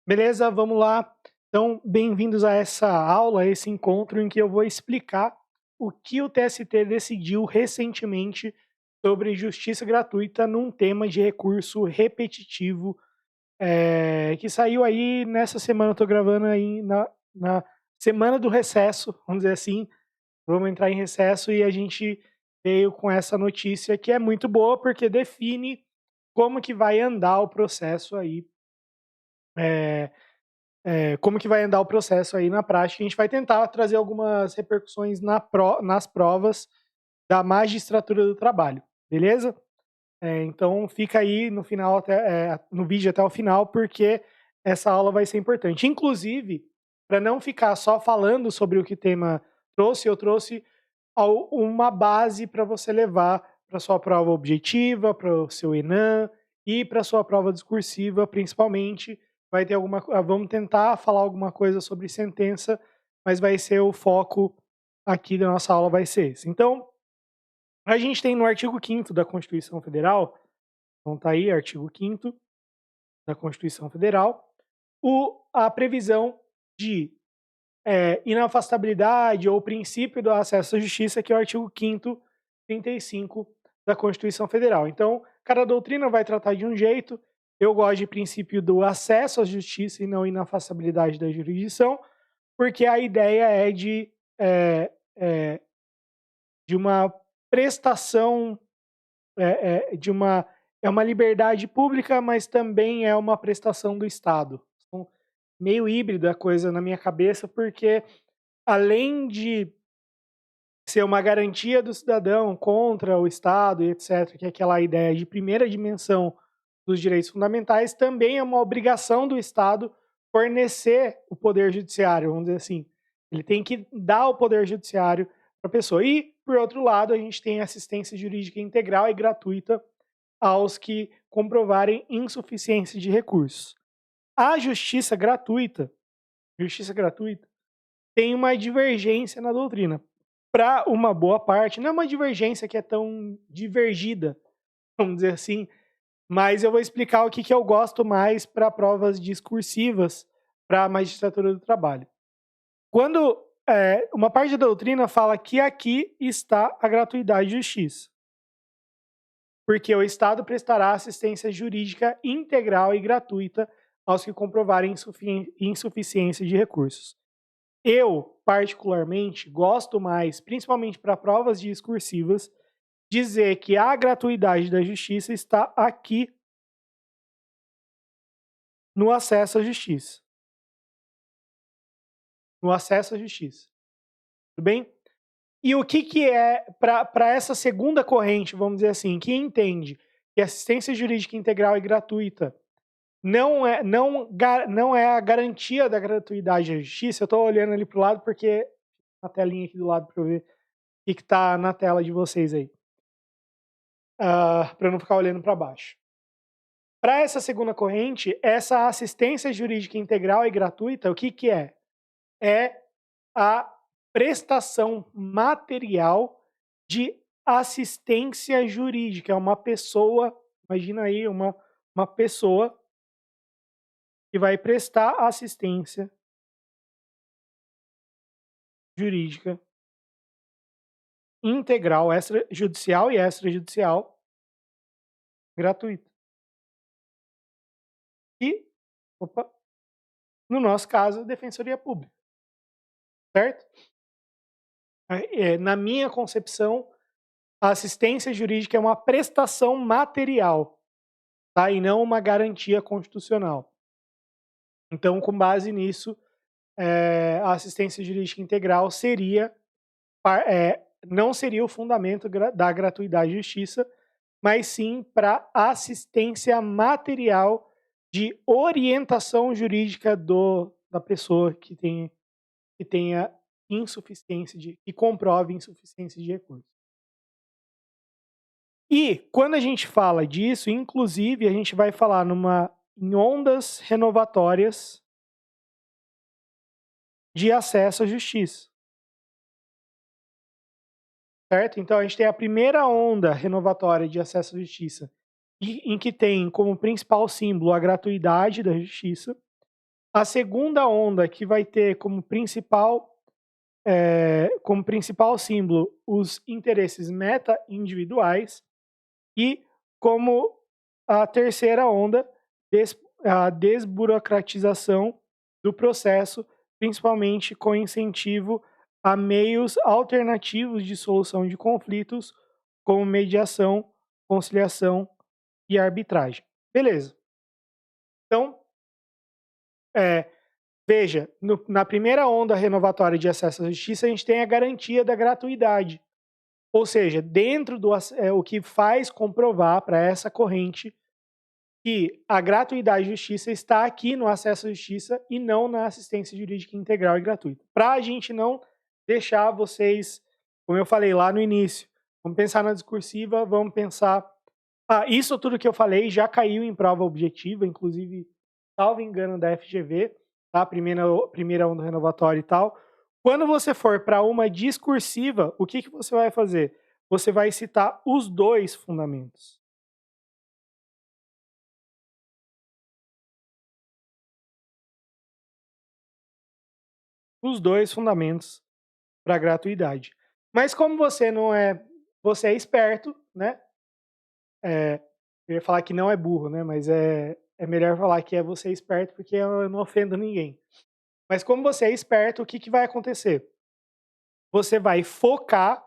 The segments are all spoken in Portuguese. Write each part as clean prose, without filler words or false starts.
Beleza? Vamos lá. Então, bem-vindos a essa aula, a esse encontro em que eu vou explicar o que o TST decidiu recentemente sobre justiça gratuita num tema de recurso repetitivo, que saiu aí nessa semana. Eu tô gravando aí na semana do recesso, vamos dizer assim. Vamos entrar em recesso e a gente veio com essa notícia que é muito boa porque define como que vai andar o processo aí, eh, como que vai andar o processo aí na prática. A gente vai tentar trazer algumas repercussões nas provas da magistratura do trabalho, beleza? Então fica aí no final, no vídeo até o final, porque essa aula vai ser importante. Inclusive, para não ficar só falando sobre o que o tema trouxe, eu trouxe uma base para você levar para sua prova objetiva, para o seu ENAM e para sua prova discursiva, principalmente. Vai ter vamos tentar falar alguma coisa sobre sentença, mas vai ser o foco aqui da nossa aula, vai ser esse. Então, a gente tem no artigo 5º da Constituição Federal, então tá aí, artigo 5º da Constituição Federal, a previsão de inafastabilidade ou princípio do acesso à justiça, que é o artigo 5º, 35 da Constituição Federal. Então, cada doutrina vai tratar de um jeito. Eu gosto de princípio do acesso à justiça e não inafastabilidade da jurisdição, porque a ideia é é, é, de uma prestação, é uma liberdade pública, mas também é uma prestação do Estado. Então, meio híbrida a coisa na minha cabeça, porque além de ser uma garantia do cidadão contra o Estado e etc., que é aquela ideia de primeira dimensão dos direitos fundamentais, também é uma obrigação do Estado fornecer o poder judiciário, vamos dizer assim. Ele tem que dar o poder judiciário para a pessoa. E, por outro lado, a gente tem assistência jurídica integral e gratuita aos que comprovarem insuficiência de recursos. A justiça gratuita, tem uma divergência na doutrina. Para uma boa parte, não é uma divergência que é tão divergida, vamos dizer assim, mas eu vou explicar o que eu gosto mais para provas discursivas para a magistratura do trabalho. Quando uma parte da doutrina fala que aqui está a gratuidade de justiça, porque o Estado prestará assistência jurídica integral e gratuita aos que comprovarem insuficiência de recursos. Eu, particularmente, gosto mais, principalmente para provas discursivas, dizer que a gratuidade da justiça está aqui no acesso à justiça. No acesso à justiça. Tudo bem? E o que é, para essa segunda corrente, vamos dizer assim, que entende que assistência jurídica integral e gratuita não é a garantia da gratuidade da justiça. Eu estou olhando ali para o lado porque a telinha aqui do lado para eu ver o que está na tela de vocês aí. Para não ficar olhando para baixo. Para essa segunda corrente, essa assistência jurídica integral e gratuita, o que é? É a prestação material de assistência jurídica. É uma pessoa, imagina aí, uma pessoa que vai prestar assistência jurídica integral, extrajudicial e extrajudicial, gratuita. E, no nosso caso, Defensoria Pública. Certo? Na minha concepção, a assistência jurídica é uma prestação material, tá? E não uma garantia constitucional. Então, com base nisso, a assistência jurídica integral não seria o fundamento da gratuidade de justiça, mas sim para assistência material de orientação jurídica da pessoa que tenha que comprove insuficiência de recursos. E quando a gente fala disso, inclusive, a gente vai falar em ondas renovatórias de acesso à justiça. Certo? Então a gente tem a primeira onda renovatória de acesso à justiça, em que tem como principal símbolo a gratuidade da justiça. A segunda onda, que vai ter como principal símbolo os interesses meta-individuais, e como a terceira onda, a desburocratização do processo, principalmente com incentivo a meios alternativos de solução de conflitos, como mediação, conciliação e arbitragem. Beleza. Então, veja, na primeira onda renovatória de acesso à justiça, a gente tem a garantia da gratuidade. Ou seja, dentro do o que faz comprovar para essa corrente que a gratuidade de justiça está aqui no acesso à justiça e não na assistência jurídica integral e gratuita. Para a gente não deixar vocês, como eu falei lá no início, vamos pensar na discursiva, vamos pensar... isso tudo que eu falei já caiu em prova objetiva, inclusive, salvo engano, da FGV, tá? Primeira onda renovatória e tal. Quando você for para uma discursiva, o que você vai fazer? Você vai citar os dois fundamentos. Os dois fundamentos para gratuidade. Mas como você não é... Você é esperto, né? Eu ia falar que não é burro, né? Mas é melhor falar que você é esperto, porque eu não ofendo ninguém. Mas como você é esperto, o que vai acontecer? Você vai focar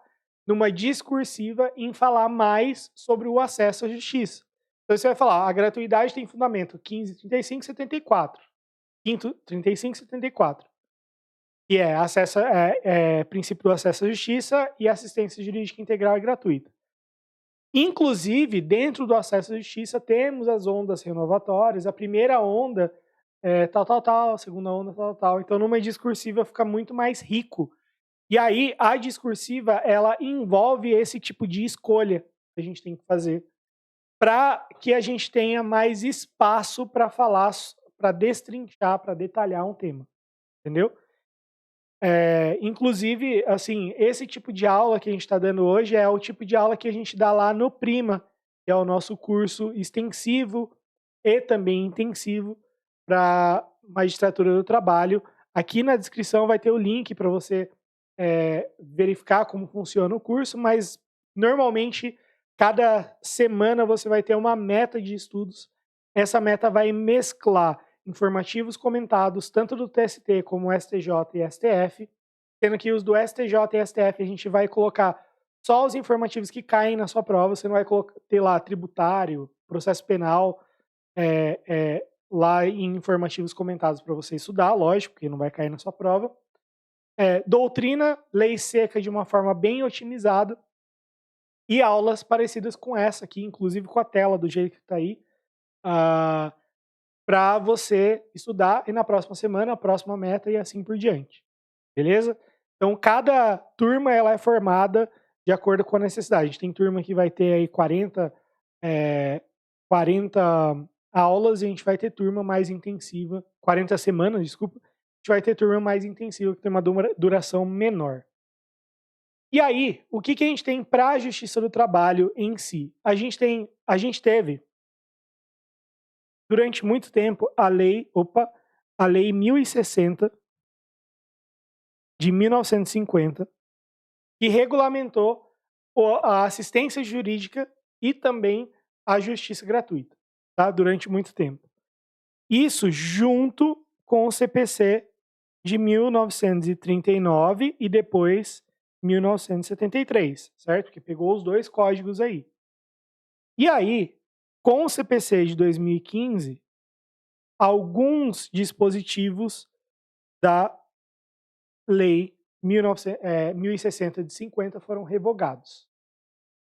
numa discursiva em falar mais sobre o acesso à justiça. Então você vai falar, a gratuidade tem fundamento 15, 35 e 74. Quinto, 35 e 74. Que é princípio do acesso à justiça e assistência jurídica integral e gratuita. Inclusive, dentro do acesso à justiça, temos as ondas renovatórias. A primeira onda é tal, a segunda onda tal. Então, numa discursiva fica muito mais rico. E aí, a discursiva, ela envolve esse tipo de escolha que a gente tem que fazer para que a gente tenha mais espaço para falar, para destrinchar, para detalhar um tema. Entendeu? Inclusive, assim, esse tipo de aula que a gente está dando hoje é o tipo de aula que a gente dá lá no Prima, que é o nosso curso extensivo e também intensivo para magistratura do trabalho. Aqui na descrição vai ter o link para você verificar como funciona o curso, mas normalmente cada semana você vai ter uma meta de estudos. Essa meta vai mesclar informativos comentados, tanto do TST como STJ e STF, sendo que os do STJ e STF a gente vai colocar só os informativos que caem na sua prova, você não vai ter lá tributário, processo penal, lá em informativos comentados para você estudar, lógico, porque não vai cair na sua prova. Doutrina, lei seca de uma forma bem otimizada, e aulas parecidas com essa aqui, inclusive com a tela do jeito que está aí, para você estudar e na próxima semana, a próxima meta e assim por diante. Beleza? Então, cada turma ela é formada de acordo com a necessidade. A gente tem turma que vai ter aí 40 aulas e a gente vai ter turma mais intensiva, 40 semanas, desculpa, a gente vai ter turma mais intensiva, que tem uma duração menor. E aí, o que a gente tem para a Justiça do Trabalho em si? A gente teve durante muito tempo a lei 1060 de 1950, que regulamentou a assistência jurídica e também a justiça gratuita, tá? Durante muito tempo. Isso junto com o CPC de 1939 e depois 1973, certo? Que pegou os dois códigos aí. E aí, com o CPC de 2015, alguns dispositivos da lei 1060 de 50 foram revogados.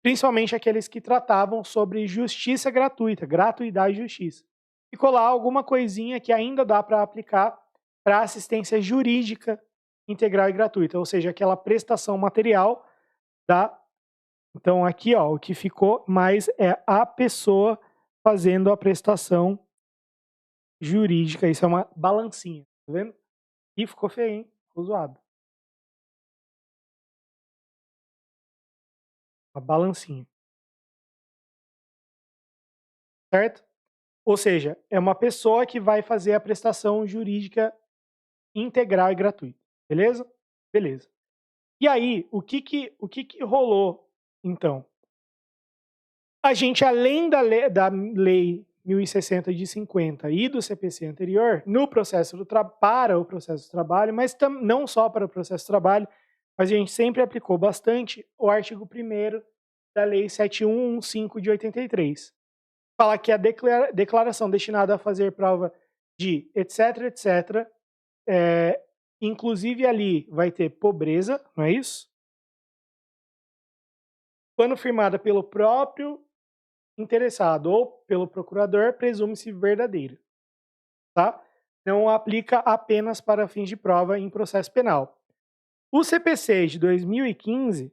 Principalmente aqueles que tratavam sobre justiça gratuita, gratuidade e justiça. Ficou lá alguma coisinha que ainda dá para aplicar para assistência jurídica integral e gratuita, ou seja, aquela prestação material da... Então aqui, ó, o que ficou mais é a pessoa fazendo a prestação jurídica. Isso é uma balancinha, tá vendo? E ficou feio, hein? Ficou zoado. Uma balancinha. Certo? Ou seja, é uma pessoa que vai fazer a prestação jurídica integral e gratuita. Beleza? Beleza. E aí, o que que rolou, então? A gente, além da lei 1060 de 50 e do CPC anterior, no processo para o processo do trabalho, mas não só para o processo do trabalho, mas a gente sempre aplicou bastante o artigo 1º da Lei 7115 de 83. Fala que a declaração destinada a fazer prova de etc, etc, inclusive ali vai ter pobreza, não é isso? Quando firmada pelo próprio interessado ou pelo procurador, presume-se verdadeira, tá? Não aplica apenas para fins de prova em processo penal. O CPC de 2015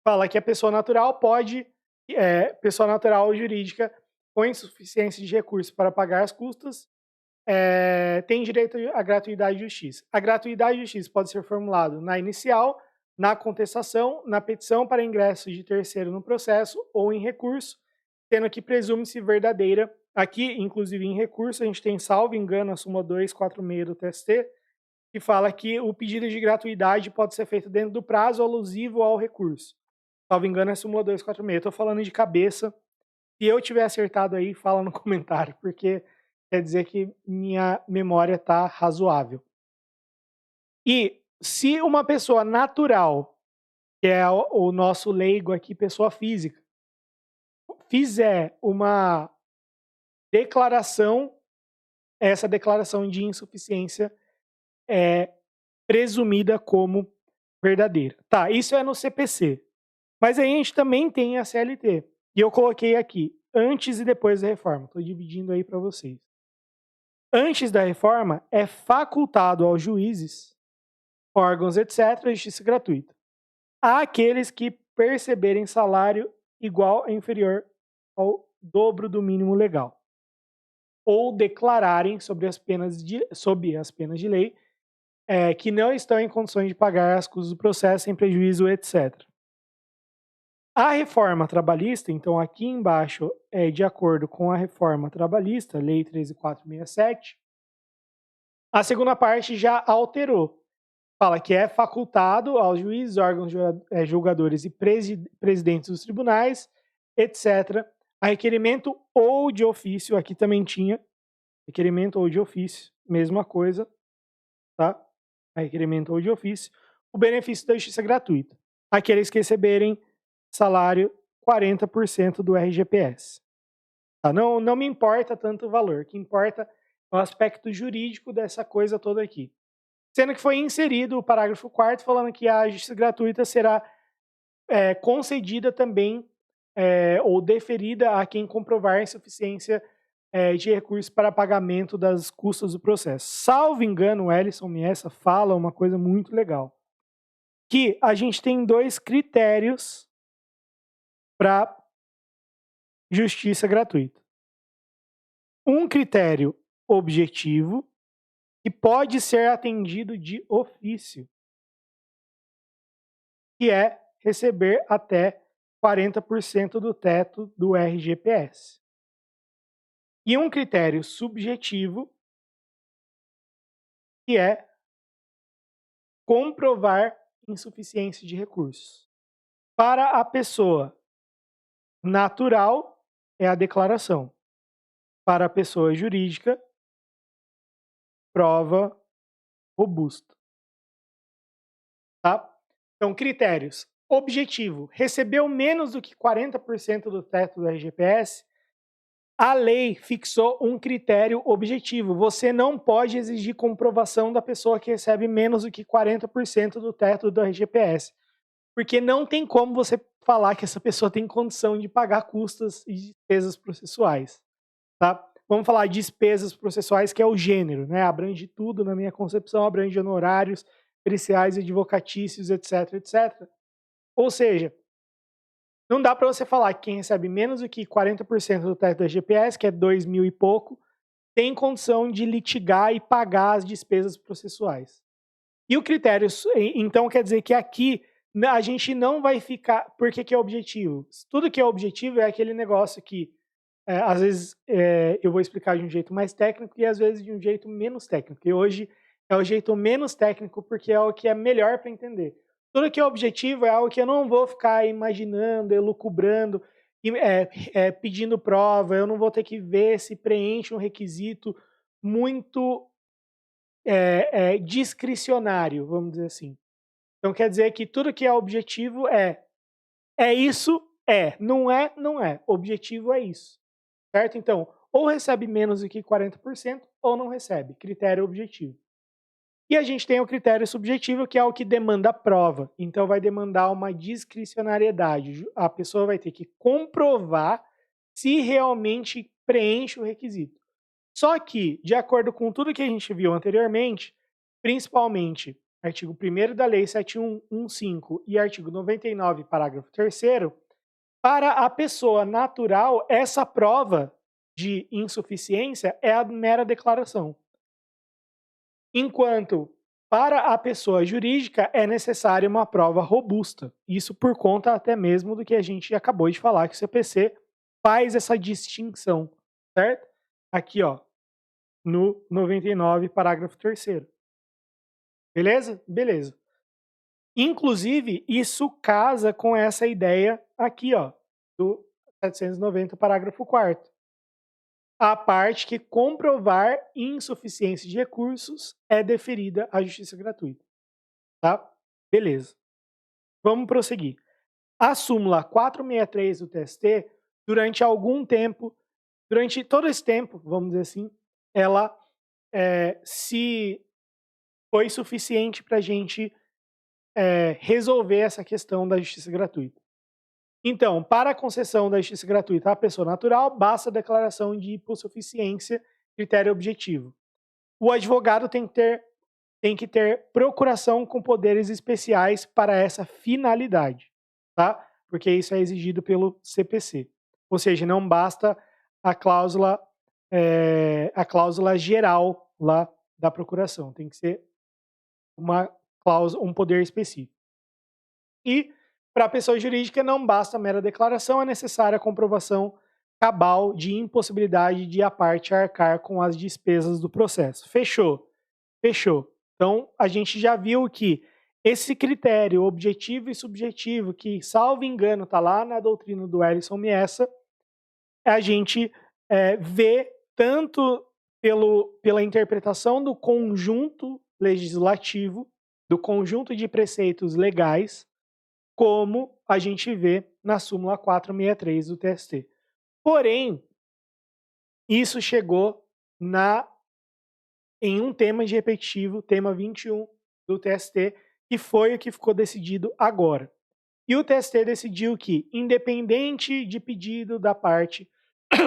fala que a pessoa natural pessoa natural ou jurídica com insuficiência de recursos para pagar as custas, tem direito à gratuidade de justiça. A gratuidade de justiça pode ser formulado na inicial, na contestação, na petição para ingresso de terceiro no processo ou em recurso, sendo que presume-se verdadeira. Aqui, inclusive em recurso, a gente tem, salvo engano, a súmula 246 do TST, que fala que o pedido de gratuidade pode ser feito dentro do prazo alusivo ao recurso. Salvo engano, é a súmula 246. Estou falando de cabeça. Se eu tiver acertado aí, fala no comentário, porque quer dizer que minha memória está razoável. E se uma pessoa natural, que é o nosso leigo aqui, pessoa física, fizer uma declaração, essa declaração de insuficiência é presumida como verdadeira. Tá, isso é no CPC. Mas aí a gente também tem a CLT. E eu coloquei aqui, antes e depois da reforma. Estou dividindo aí para vocês. Antes da reforma, é facultado aos juízes, órgãos, etc., justiça gratuita. Àqueles que perceberem salário igual ou inferior ao dobro do mínimo legal, ou declararem sob as penas de lei que não estão em condições de pagar as custas do processo sem prejuízo, etc. A reforma trabalhista, então aqui embaixo, de acordo com a reforma trabalhista, Lei 13.467, a segunda parte já alterou. Fala que é facultado aos juízes, órgãos julgadores e presidentes dos tribunais, etc., a requerimento ou de ofício, aqui também tinha, requerimento ou de ofício, mesma coisa, tá? A requerimento ou de ofício, o benefício da justiça gratuita. Aqueles que receberem salário 40% do RGPS. Tá? Não me importa tanto o valor, o que importa é o aspecto jurídico dessa coisa toda aqui. Sendo que foi inserido o parágrafo 4º falando que a justiça gratuita será concedida também ou deferida a quem comprovar a insuficiência de recursos para pagamento das custas do processo. Salvo engano, o Ellison Miessa fala uma coisa muito legal, que a gente tem 2 critérios para justiça gratuita. Um critério objetivo, que pode ser atendido de ofício, que é receber até 40% do teto do RGPS. E um critério subjetivo, que é comprovar insuficiência de recursos. Para a pessoa natural, é a declaração. Para a pessoa jurídica, prova robusta. Tá? Então, critérios. Objetivo. Recebeu menos do que 40% do teto do RGPS, a lei fixou um critério objetivo. Você não pode exigir comprovação da pessoa que recebe menos do que 40% do teto do RGPS. Porque não tem como você falar que essa pessoa tem condição de pagar custas e despesas processuais. Tá? Vamos falar de despesas processuais, que é o gênero, né? Abrange tudo, na minha concepção, abrange honorários, periciais, advocatícios, etc, etc. Ou seja, não dá para você falar que quem recebe menos do que 40% do teto da GPS, que é 2.000 e pouco, tem condição de litigar e pagar as despesas processuais. E o critério, então, quer dizer que aqui a gente não vai ficar... Por que é objetivo? Tudo que é objetivo é aquele negócio que às vezes eu vou explicar de um jeito mais técnico e às vezes de um jeito menos técnico. E hoje é o jeito menos técnico porque é o que é melhor para entender. Tudo que é objetivo é algo que eu não vou ficar imaginando, elucubrando, pedindo prova, eu não vou ter que ver se preenche um requisito muito discricionário, vamos dizer assim. Então quer dizer que tudo que é objetivo é isso, não é, não é. Objetivo é isso, certo? Então, ou recebe menos do que 40% ou não recebe, critério objetivo. E a gente tem o critério subjetivo, que é o que demanda a prova. Então, vai demandar uma discricionariedade. A pessoa vai ter que comprovar se realmente preenche o requisito. Só que, de acordo com tudo que a gente viu anteriormente, principalmente artigo 1º da Lei 7115 e artigo 99, parágrafo 3º, para a pessoa natural, essa prova de insuficiência é a mera declaração. Enquanto para a pessoa jurídica é necessária uma prova robusta. Isso por conta até mesmo do que a gente acabou de falar, que o CPC faz essa distinção, certo? Aqui, ó, no 99, parágrafo 3º. Beleza? Beleza. Inclusive, isso casa com essa ideia aqui, ó, do 790, parágrafo 4º. A parte que comprovar insuficiência de recursos é deferida à justiça gratuita. Tá? Beleza. Vamos prosseguir. A súmula 463 do TST, durante algum tempo, durante todo esse tempo, vamos dizer assim, ela se foi suficiente para a gente resolver essa questão da justiça gratuita. Então, para a concessão da justiça gratuita à pessoa natural, basta a declaração de hipossuficiência, critério objetivo. O advogado tem que ter procuração com poderes especiais para essa finalidade, tá? Porque isso é exigido pelo CPC. Ou seja, não basta a cláusula geral lá da procuração, tem que ser uma cláusula, um poder específico. E para a pessoa jurídica não basta a mera declaração, é necessária a comprovação cabal de impossibilidade de a parte arcar com as despesas do processo. Fechou? Fechou. Então, a gente já viu que esse critério objetivo e subjetivo, que, salvo engano, está lá na doutrina do Ellison Miessa, a gente vê tanto pela interpretação do conjunto legislativo, do conjunto de preceitos legais, como a gente vê na súmula 463 do TST. Porém, isso chegou em um tema de repetitivo, tema 21 do TST, que foi o que ficou decidido agora. E o TST decidiu que, independente de pedido da parte,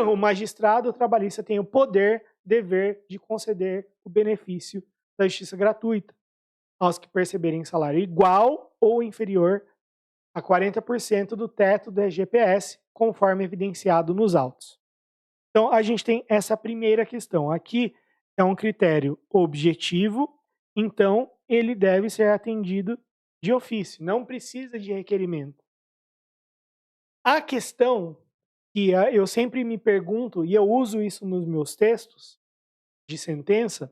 o magistrado trabalhista tem o poder, dever de conceder o benefício da justiça gratuita aos que perceberem salário igual ou inferior a 40% do teto do RGPS, conforme evidenciado nos autos. Então, a gente tem essa primeira questão. Aqui é um critério objetivo, então ele deve ser atendido de ofício, não precisa de requerimento. A questão que eu sempre me pergunto, e eu uso isso nos meus textos de sentença,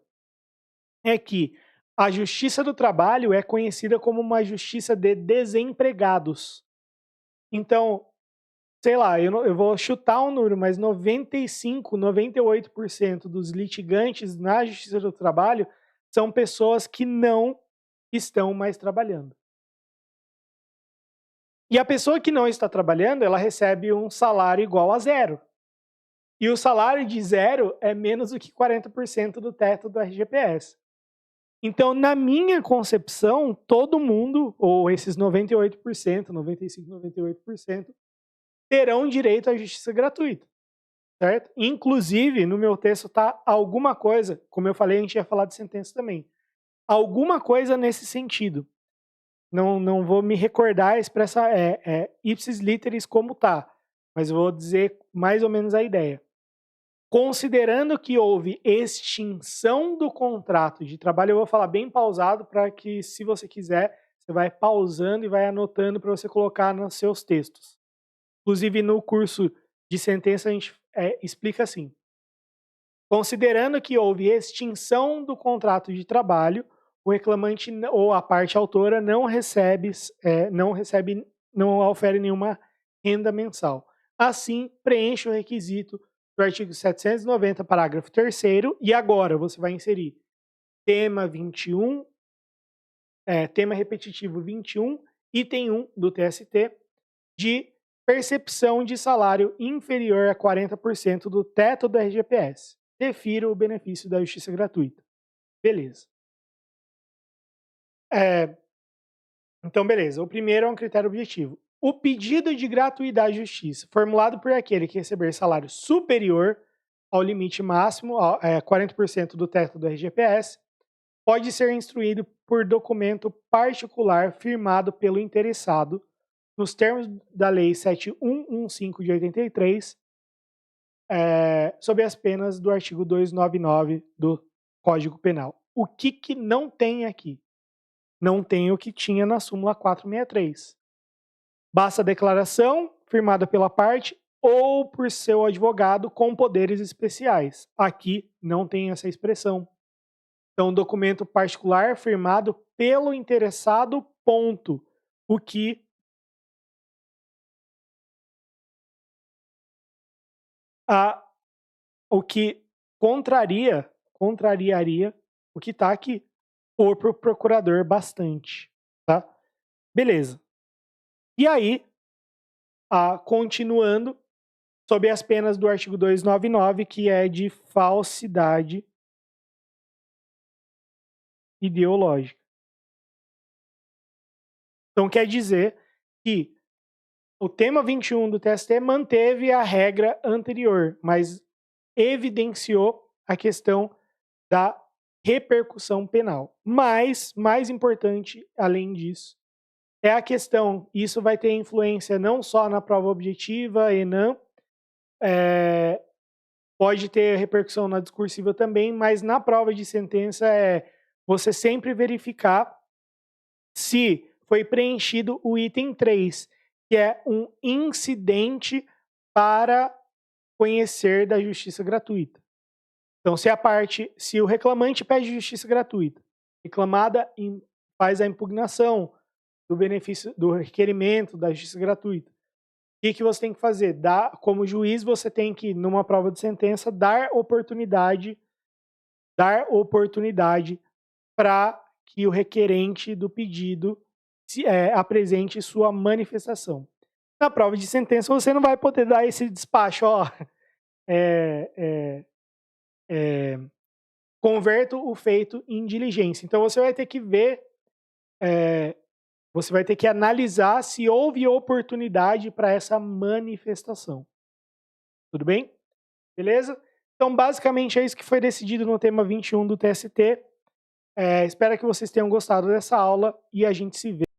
é que a justiça do trabalho é conhecida como uma justiça de desempregados. Então, sei lá, eu vou chutar um número, mas 95, 98% dos litigantes na justiça do trabalho são pessoas que não estão mais trabalhando. E a pessoa que não está trabalhando, ela recebe um salário igual a zero. E o salário de zero é menos do que 40% do teto do RGPS. Então, na minha concepção, todo mundo, ou esses 98%, 95%, 98%, terão direito à justiça gratuita, certo? Inclusive, no meu texto está alguma coisa, como eu falei, a gente ia falar de sentença também, alguma coisa nesse sentido. Não vou me recordar expressa ipsis literis como tá, mas vou dizer mais ou menos a ideia. Considerando que houve extinção do contrato de trabalho, eu vou falar bem pausado para que, se você quiser, você vai pausando e vai anotando para você colocar nos seus textos. Inclusive, no curso de sentença, explica assim: considerando que houve extinção do contrato de trabalho, o reclamante ou a parte autora não ofere nenhuma renda mensal. Assim, preenche o requisito do artigo 790, parágrafo 3º, e agora você vai inserir tema 21, tema repetitivo 21, item 1 do TST, de percepção de salário inferior a 40% do teto do RGPS. Defira o benefício da justiça gratuita. Beleza. Então, beleza. O primeiro é um critério objetivo. O pedido de gratuidade de justiça, formulado por aquele que receber salário superior ao limite máximo, 40% do teto do RGPS, pode ser instruído por documento particular firmado pelo interessado, nos termos da Lei 7115 de 83, sob as penas do artigo 299 do Código Penal. O que não tem aqui? Não tem o que tinha na súmula 463. Basta a declaração firmada pela parte ou por seu advogado com poderes especiais. Aqui não tem essa expressão. Então, documento particular firmado pelo interessado, ponto. O que contrariaria o que está aqui, ou para o procurador bastante, tá? Beleza. E aí, continuando, sob as penas do artigo 299, que é de falsidade ideológica. Então, quer dizer que o tema 21 do TST manteve a regra anterior, mas evidenciou a questão da repercussão penal. Mas, mais importante, além disso, é a questão, isso vai ter influência não só na prova objetiva, ENAM, pode ter repercussão na discursiva também, mas na prova de sentença você sempre verificar se foi preenchido o item 3, que é um incidente para conhecer da justiça gratuita. Então, se o reclamante pede justiça gratuita, reclamada faz a impugnação do benefício do requerimento da justiça gratuita, o que você tem que fazer? Como juiz, você tem que, numa prova de sentença, dar oportunidade para que o requerente do pedido apresente sua manifestação. Na prova de sentença, você não vai poder dar esse despacho, converto o feito em diligência. Então, você vai ter que ver, você vai ter que analisar se houve oportunidade para essa manifestação. Tudo bem? Beleza? Então, basicamente, é isso que foi decidido no tema 21 do TST. Espero que vocês tenham gostado dessa aula e a gente se vê.